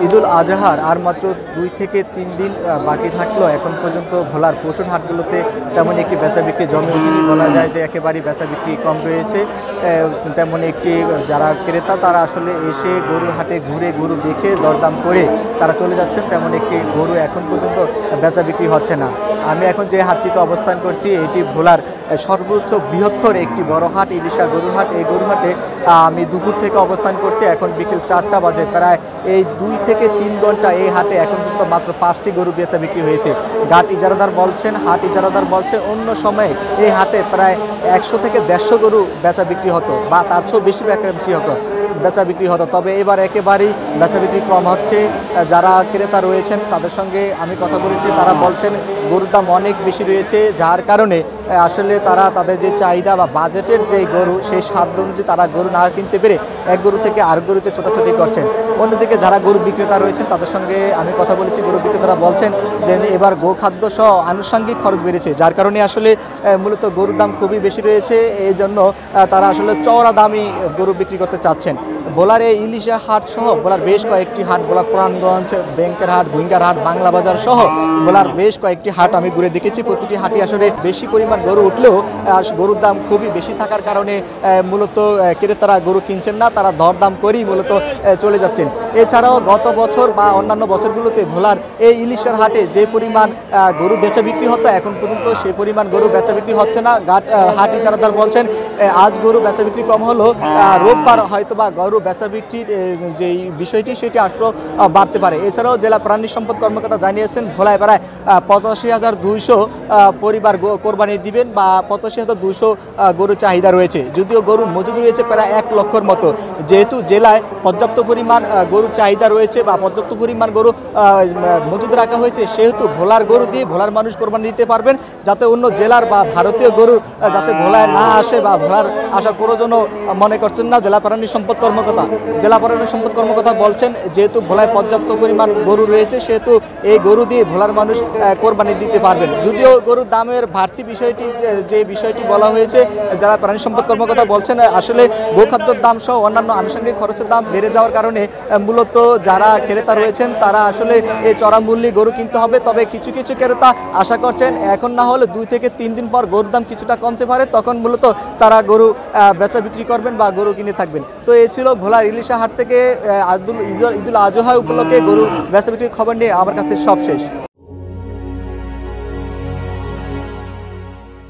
ঈদুল আজহার আর মাত্র ২ থেকে ৩ দিন বাকি থাকলেও এখন পর্যন্ত ভোলার পশুর হাটগুলোতে তেমন একটি বেচাবিক্রি জমে ওঠেনি। বলা যায় যে একেবারেই বেচাবিক্রি কম রয়েছে। তেমন একটি যারা ক্রেতা তারা আসলে এসে গরুর হাটে ঘুরে গরু দেখে দরদাম করে তারা চলে যাচ্ছেন, তেমন একটি গরু এখন পর্যন্ত বেচাবিক্রি হচ্ছে না। আমি এখন যে হাটটিতে অবস্থান করছি এটি ভোলার সর্বোচ্চ বৃহত্তর একটি বড় হাট, ইলিশা গরুর হাট। এই গরুর হাটে আমি দুপুর থেকে অবস্থান করছি, এখন বিকেল ৪টা বাজে। প্রায় এই ২ থেকে ৩ ঘন্টা এই হাটে এখন পর্যন্ত মাত্র 5টি গরু বেচা বিক্রি হয়েছে। ঘাট ইজারাদার বলছেন, হাট ইজারাদার বলছেন অন্য সময়ে এই হাটে প্রায় ১০০ থেকে ১৫০ গরু বেচা বিক্রি হতো বা তার চেয়েও বেশি বেচা বিক্রি হতো। তবে এবার একেবারেই বেচা বিক্রি কম হচ্ছে। যারা ক্রেতা রয়েছেন তাদের সঙ্গে আমি কথা বলেছি, তারা বলছেন গরুর দাম অনেক বেশি রয়েছে, যার কারণে আসলে তারা তাদের যে চাহিদা বা বাজেটের যে গরু সেই সাধ্য অনুযায়ী তারা গরু না কিনতে পেরে এক গরু থেকে আর গরুতে ছোটাছুটি করছেন। অন্যদিকে যারা গরু বিক্রেতা রয়েছেন তাদের সঙ্গে আমি কথা বলেছি, গরু বিক্রেতারা বলছেন যে এবার গোখাদ্য সহ আনুষঙ্গিক খরচ বেড়েছে, যার কারণে আসলে মূলত গরুর দাম খুবই বেশি রয়েছে। এই জন্য তারা আসলে চওড়া দামই গরু বিক্রি করতে চাচ্ছেন। ভোলার এই ইলিশা হাট সহ ভোলার বেশ কয়েকটি হাট, ভোলার প্রাণগঞ্জ, ব্যাংকের হাট, ভুইঙ্গার হাট, বাংলা বাজার সহ ভোলার বেশ কয়েকটি হাট আমি ঘুরে দেখেছি। প্রতিটি হাটে আসলে বেশি পরিমাণ গরু উঠলেও গরুর দাম খুবই বেশি থাকার কারণে মূলত ক্রেতারা গরু কিনছেন না, তারা দরদাম করেই মূলত চলে যাচ্ছেন। এছাড়াও গত বছর বা অন্যান্য বছরগুলোতে ভোলার এই ইলিশার হাটে যে পরিমাণ গরু বেচা বিক্রি হতো এখন পর্যন্ত সেই পরিমাণ গরু বেচা বিক্রি হচ্ছে না। হাট ইজারাদার বলছেন আজ গরু বেচা বিক্রি কম হলো, রোববার হয়তো বা গরু বেচা বিক্রির যে বিষয়টি সেটি আরও বাড়তে পারে। এছাড়াও জেলা প্রাণী সম্পদ কর্মকর্তা জানিয়েছেন ভোলায় প্রায় ৮৫,২০০ পরিবার কোরবানি দিবেন বা ৮৫,২০০ গরু চাহিদা রয়েছে, যদিও গরু মজুদ রয়েছে প্রায় ১ লক্ষর মতো। যেহেতু জেলায় পর্যাপ্ত পরিমাণ গরুর চাহিদা রয়েছে বা পর্যাপ্ত পরিমাণ গরু মজুদ রাখা হয়েছে, সেহেতু ভোলার গরু দিয়ে ভোলার মানুষ কোরবানি দিতে পারবেন, যাতে অন্য জেলার বা ভারতীয় গরু যাতে ভোলায় না আসে বা ভোলার আসার প্রয়োজনও মনে করছেন না জেলা প্রাণী সম্পদ কর্মকর্তা। জেলা প্রাণী সম্পদ কর্মকর্তা বলছেন যেহেতু ভোলায় পর্যাপ্ত পরিমাণ গরু রয়েছে সেহেতু এই গরু দিয়ে ভোলার মানুষ কোরবানি দিতে পারবেন। যদিও গরুর দামের বাড়তি বিষয়টি যে বিষয়টি বলা হয়েছে, জেলা প্রাণী সম্পদ কর্মকর্তা বলছেন আসলে গোখাদ্যের দাম সহ অন্যান্য আনুষঙ্গিক খরচের দাম বেড়ে যাওয়ার কারণে মূলত যারা ক্রেতা রয়েছেন তারা আসলে এই চড়া মূল্যে গরু কিনতে হবে। তবে কিছু কিছু ক্রেতা আশা করছেন এখন না হলে ২ থেকে ৩ দিন পর গরুর দাম কিছুটা কমতে পারে, তখন মূলত তারা গরু বেচা বিক্রি করবেন বা গরু কিনে থাকবেন। তো এই ছিল ভোলার ইলিশা হাট থেকে ঈদুল আজহা উপলক্ষে গরু বেচা বিক্রির খবর নিয়ে আমার কাছে সব শেষ।